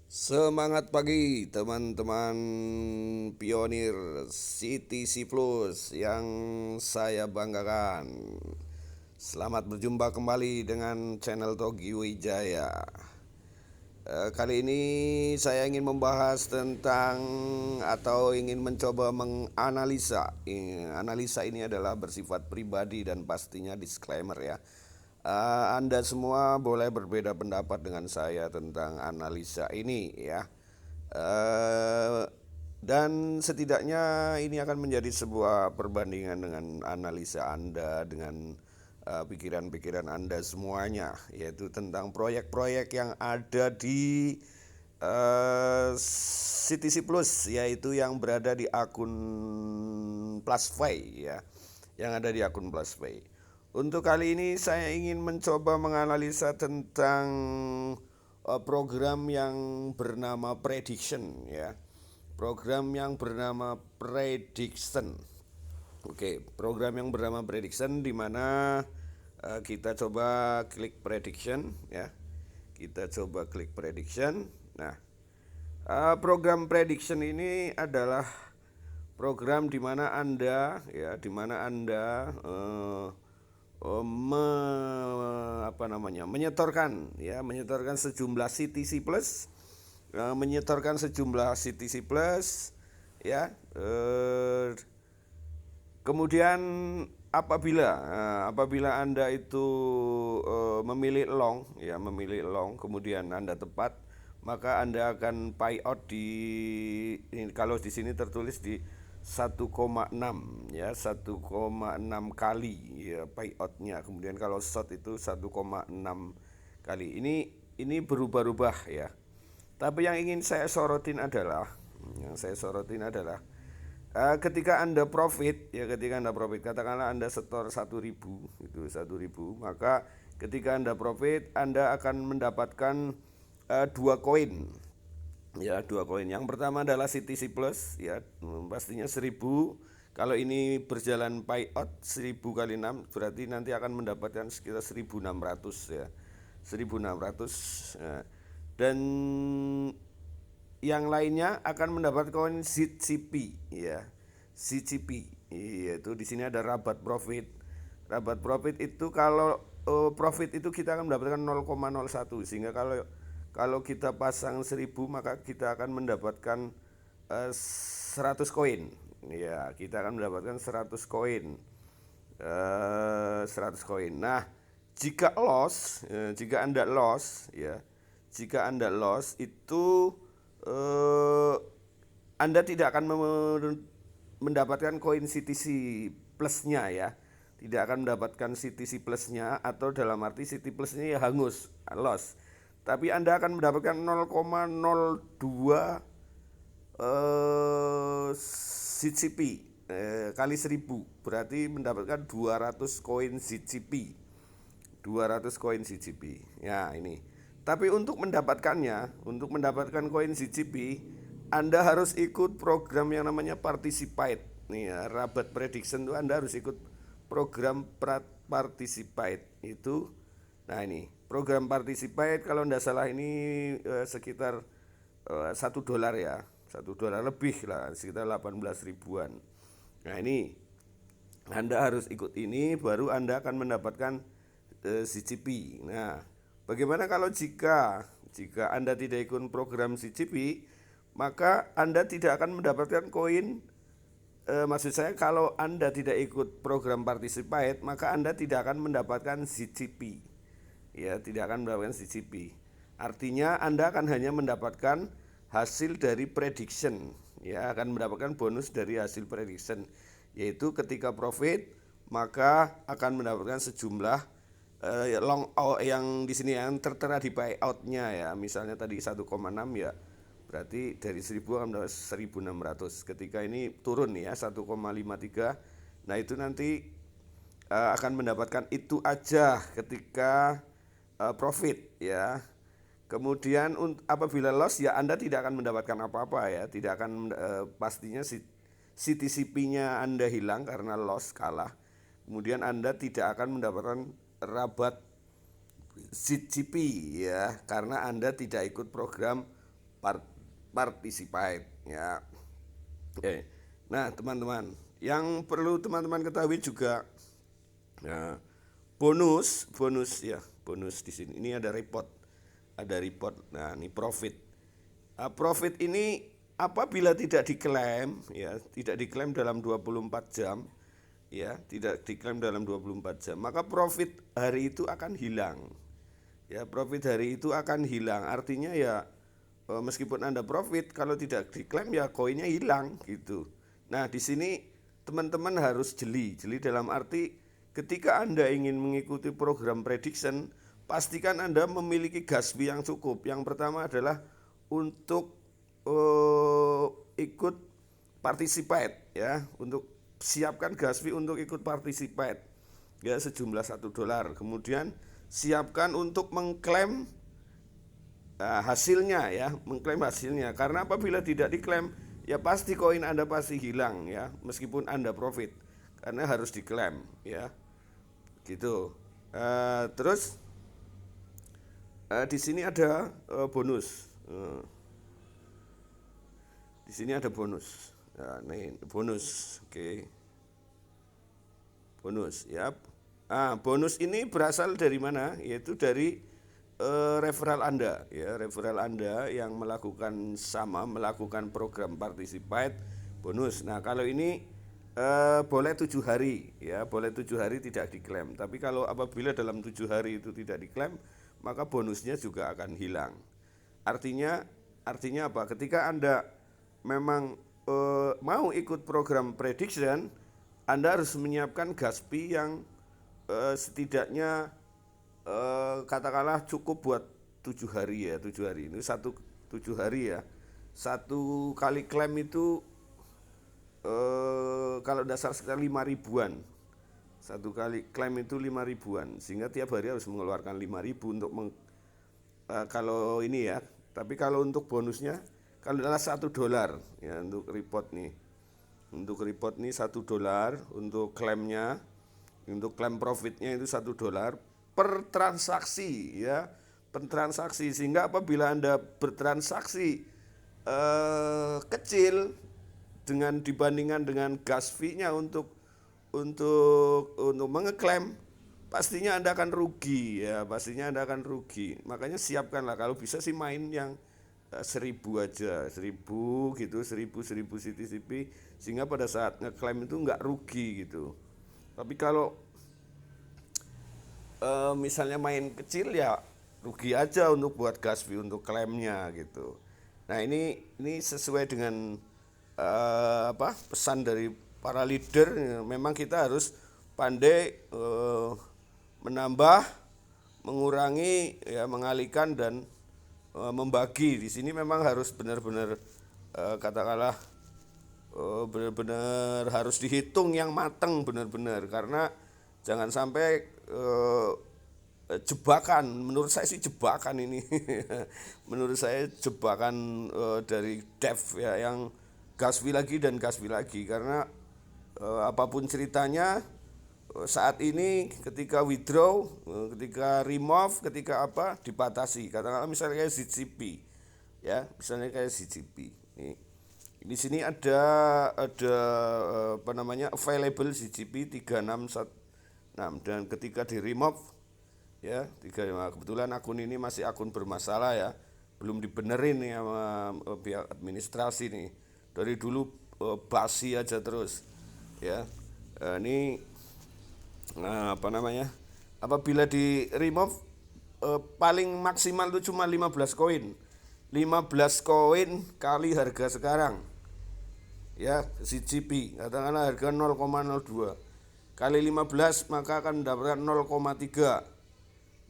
Semangat pagi teman-teman pionir CTC Plus yang saya banggakan. Selamat berjumpa kembali dengan channel Togi Wijaya. Kali ini saya ingin membahas tentang atau ingin mencoba menganalisa. Analisa ini adalah bersifat pribadi dan pastinya disclaimer ya. Anda semua boleh berbeda pendapat dengan saya tentang analisa ini ya. Eh, dan setidaknya ini akan menjadi sebuah perbandingan dengan analisa Anda dengan pikiran-pikiran Anda semuanya, yaitu tentang proyek-proyek yang ada di CTC Plus, yaitu yang berada di akun PlusPay ya, yang ada di akun PlusPay. Untuk kali ini saya ingin mencoba menganalisa tentang program yang bernama Prediction ya. Program yang bernama Prediction. Oke, program yang bernama Prediction di mana kita coba klik Prediction ya. Kita coba klik Prediction. Nah, program Prediction ini adalah program di mana Anda ya, di mana Anda menyetorkan sejumlah CTC Plus, menyetorkan sejumlah CTC Plus ya. Kemudian apabila Anda itu memilih long ya, memilih long, kemudian Anda tepat, maka Anda akan payout ini, kalau di sini tertulis di 1,6 ya, 1,6 kali ya payoutnya. Kemudian kalau short itu 1,6 kali. Ini berubah-ubah ya. Tapi yang saya sorotin adalah ketika Anda profit ya, ketika Anda profit, katakanlah Anda setor 1.000, itu 1.000, maka ketika Anda profit Anda akan mendapatkan dua koin ya, dua koin. Yang pertama adalah CTC Plus ya, pastinya 1.000. Kalau ini berjalan payout 1.000 kali 6 berarti nanti akan mendapatkan sekitar 1.600 ya, 1.600 ya. Dan yang lainnya akan mendapat koin ZCP ya, ZCP, yaitu di sini ada rabat profit. Rabat profit itu kalau profit itu kita akan mendapatkan 0,01, sehingga kalau kalau kita pasang 1.000 maka kita akan mendapatkan 100 koin ya, kita akan mendapatkan 100 koin, 100 koin. Nah, jika Anda loss ya, jika Anda loss itu eh, Anda tidak akan mendapatkan koin CTC plusnya ya. Tidak akan mendapatkan CTC plusnya, atau dalam arti CTC plusnya ya hangus, loss. Tapi Anda akan mendapatkan 0,02 CCP kali 1.000, berarti mendapatkan 200 koin CCP. 200 koin CCP. Ya, ini. Tapi untuk mendapatkan koin CCP, Anda harus ikut program yang namanya Participate. Nih ya, Rabat Prediction itu Anda harus ikut program Participate itu. Nah, ini program Participate kalau tidak salah ini sekitar $1 ya, $1 lebih lah, sekitar 18 ribuan. Nah, ini Anda harus ikut ini baru Anda akan mendapatkan CCP. Nah, bagaimana kalau jika Anda tidak ikut program CCP, maka Anda tidak akan mendapatkan koin. Maksud saya, kalau Anda tidak ikut program Participate, maka Anda tidak akan mendapatkan CCP. Ya, tidak akan mendapatkan CCP. Artinya Anda akan hanya mendapatkan hasil dari prediction. Ya, akan mendapatkan bonus dari hasil prediction, yaitu ketika profit maka akan mendapatkan sejumlah long out yang di sini yang tertera di buyoutnya ya. Misalnya tadi 1,6 ya, berarti dari 1.000 akan mendapat 1.600. Ketika ini turun ya 1,53, nah itu nanti akan mendapatkan itu aja ketika profit ya. Kemudian apabila loss ya Anda tidak akan mendapatkan apa-apa ya, tidak akan pastinya CTCP-nya Anda hilang karena loss, kalah. Kemudian Anda tidak akan mendapatkan rabat CCP ya, karena Anda tidak ikut program participate ya. Oke. Nah, teman-teman, yang perlu teman-teman ketahui juga ya, bonus di sini. Ini ada report. Nah, ini profit. Profit ini apabila tidak diklaim ya, tidak diklaim dalam 24 jam ya, tidak diklaim dalam 24 jam, maka profit hari itu akan hilang. Ya, profit hari itu akan hilang. Artinya ya meskipun Anda profit, kalau tidak diklaim ya koinnya hilang gitu. Nah, di sini teman-teman harus jeli dalam arti ketika Anda ingin mengikuti program prediction, pastikan Anda memiliki gas fee yang cukup. Yang pertama adalah untuk ikut participate ya, untuk siapkan gas fee untuk ikut participate ya sejumlah $1. Kemudian siapkan untuk mengklaim hasilnya ya, mengklaim hasilnya, karena apabila tidak diklaim ya pasti koin Anda pasti hilang ya, meskipun Anda profit, karena harus diklaim ya gitu. Terus di sini ada bonus. Di sini ada bonus. Nah, ini bonus, oke. Bonus ya. Bonus ini berasal dari mana? Yaitu dari referral Anda ya, referral Anda yang melakukan program participate bonus. Nah, kalau ini boleh 7 hari ya, boleh 7 hari tidak diklaim. Tapi kalau apabila dalam 7 hari itu tidak diklaim, maka bonusnya juga akan hilang. Artinya apa? Ketika Anda memang mau ikut program prediction, Anda harus menyiapkan gas fee yang setidaknya katakanlah cukup buat 7 hari ya, 7 hari ini 7 hari ya. Satu kali klaim itu kalau dasar sekitar 5 ribuan. Satu kali klaim itu 5 ribuan, sehingga tiap hari harus mengeluarkan 5 ribu untuk kalau ini ya. Tapi kalau untuk bonusnya, kalau adalah $1 ya untuk report nih. Untuk report nih $1 untuk klaimnya, untuk klaim profitnya itu $1 per transaksi ya, per transaksi. Sehingga apabila Anda bertransaksi kecil dibandingkan dengan gas fee-nya untuk mengeklaim, pastinya Anda akan rugi ya, pastinya Anda akan rugi. Makanya siapkanlah, kalau bisa sih main yang 1.000 aja, 1.000 gitu, 1.000 CTCP, sehingga pada saat ngeklaim itu nggak rugi gitu. Tapi kalau misalnya main kecil ya rugi aja untuk buat gas fee untuk klaimnya gitu. Nah, ini sesuai dengan pesan dari para leader. Memang kita harus pandai menambah, mengurangi ya, mengalihkan dan membagi. Di sini memang harus benar-benar katakanlah benar-benar harus dihitung yang matang benar-benar, karena jangan sampai jebakan. Menurut saya sih jebakan ini menurut saya jebakan dari dev ya, yang gas fee lagi dan gas fee lagi, karena apapun ceritanya saat ini ketika withdraw, ketika remove, ketika apa dibatasi. Katakanlah misalnya kayak ZCP ya, misalnya kayak ZCP. Di sini ada apa namanya available ZCP 3616, dan ketika di remove ya, kebetulan akun ini masih akun bermasalah ya, belum dibenerin ya sama pihak administrasi nih. Dari dulu basi aja terus ya. Ini apa namanya, apabila di remove paling maksimal itu cuma 15 koin. 15 koin kali harga sekarang ya, CCP katakanlah harga 0,02 kali 15, maka akan mendapatkan 0,3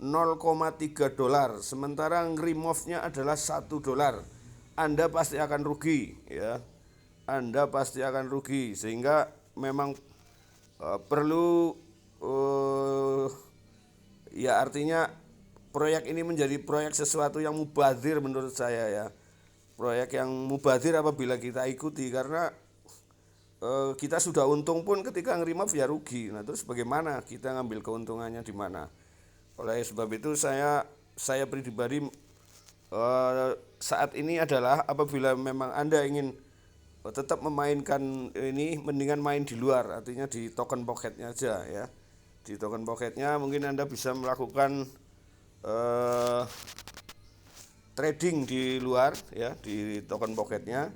$0,3. Sementara remove-nya adalah $1. Anda pasti akan rugi ya, Anda pasti akan rugi. Sehingga memang perlu ya, artinya proyek ini menjadi proyek sesuatu yang mubazir menurut saya ya, proyek yang mubazir apabila kita ikuti, karena kita sudah untung pun ketika nge-remove ya rugi. Nah, terus bagaimana kita ngambil keuntungannya di mana? Oleh sebab itu saya pribadi saat ini adalah apabila memang Anda ingin tetap memainkan ini, mendingan main di luar, artinya di token pocketnya aja ya. Di token pocketnya mungkin Anda bisa melakukan trading di luar ya, di token pocketnya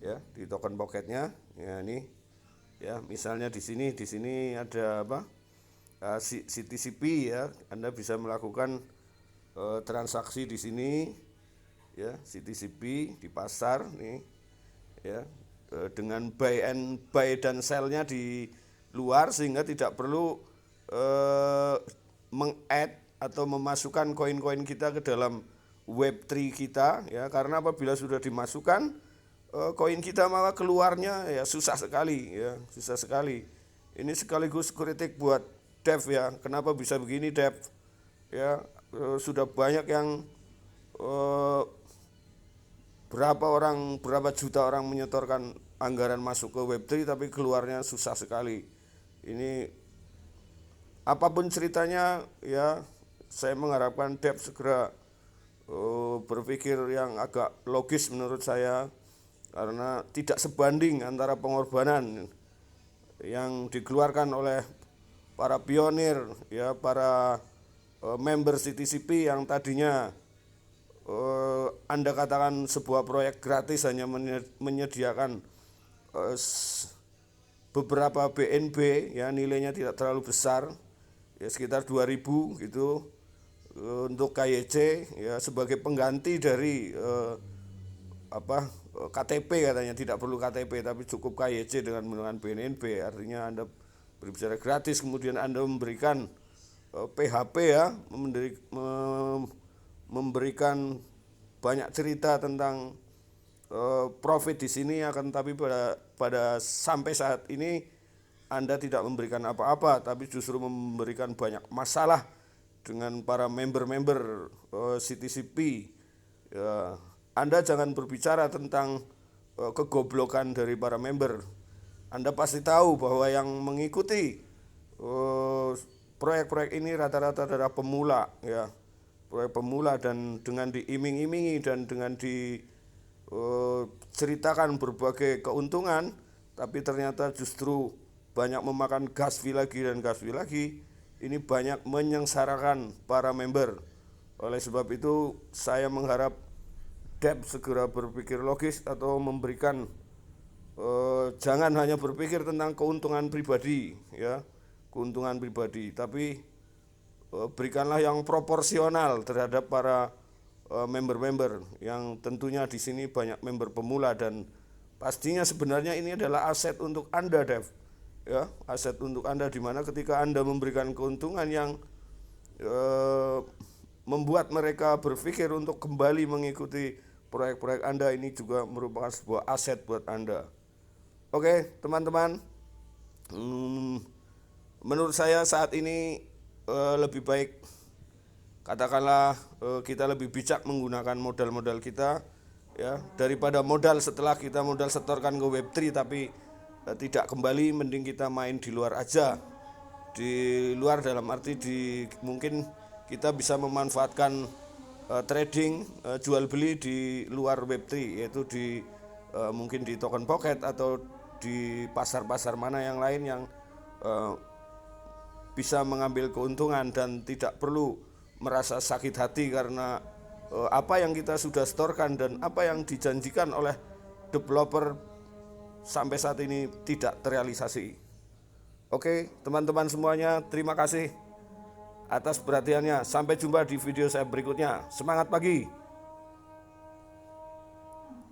ya, di token pocketnya ya. Ini ya, misalnya di sini ada apa, CTCP ya. Anda bisa melakukan transaksi di sini ya, CTCP di pasar nih ya, dengan buy dan sell-nya di luar, sehingga tidak perlu meng-add atau memasukkan koin-koin kita ke dalam Web3 kita ya, karena apabila sudah dimasukkan koin kita, maka keluarnya ya susah sekali ya, susah sekali. Ini sekaligus kritik buat Dev ya, kenapa bisa begini Dev ya. Sudah banyak yang berapa juta orang menyetorkan anggaran masuk ke Web3 tapi keluarnya susah sekali. Ini apapun ceritanya ya, saya mengharapkan Dev segera berpikir yang agak logis menurut saya, karena tidak sebanding antara pengorbanan yang dikeluarkan oleh para pionir ya, para member CTCP yang tadinya Anda katakan sebuah proyek gratis hanya menyediakan beberapa BNB ya, nilainya tidak terlalu besar ya, sekitar 2000 gitu untuk KYC ya, sebagai pengganti dari KTP katanya, tidak perlu KTP tapi cukup KYC dengan menggunakan BNB, artinya Anda berbicara gratis, kemudian Anda memberikan PHP ya, memberikan banyak cerita tentang profit di sini, akan tapi pada sampai saat ini Anda tidak memberikan apa-apa, tapi justru memberikan banyak masalah dengan para member-member CTCP ya. Anda jangan berbicara tentang kegoblokan dari para member. Anda pasti tahu bahwa yang mengikuti proyek-proyek ini rata-rata adalah pemula ya, proyek pemula, dan dengan diiming-imingi dan dengan diceritakan berbagai keuntungan, tapi ternyata justru banyak memakan gas fee lagi dan gas fee lagi. Ini banyak menyengsarakan para member. Oleh sebab itu saya mengharap Dev segera berpikir logis atau memberikan jangan hanya berpikir tentang keuntungan pribadi ya, keuntungan pribadi, tapi berikanlah yang proporsional terhadap para member-member yang tentunya di sini banyak member pemula, dan pastinya sebenarnya ini adalah aset untuk Anda Dev ya, aset untuk Anda, di mana ketika Anda memberikan keuntungan yang membuat mereka berpikir untuk kembali mengikuti proyek-proyek Anda, ini juga merupakan sebuah aset buat Anda. Oke teman-teman, menurut saya saat ini lebih baik katakanlah kita lebih bijak menggunakan modal-modal kita ya, daripada modal setelah kita modal setorkan ke Web3 tapi tidak kembali. Mending kita main di luar aja, di luar dalam arti mungkin kita bisa memanfaatkan trading jual beli di luar Web3, yaitu mungkin di token pocket atau di pasar-pasar mana yang lain yang bisa mengambil keuntungan dan tidak perlu merasa sakit hati karena apa yang kita sudah setorkan dan apa yang dijanjikan oleh developer sampai saat ini tidak terrealisasi. Oke teman-teman semuanya, terima kasih atas perhatiannya. Sampai jumpa di video saya berikutnya. Semangat pagi.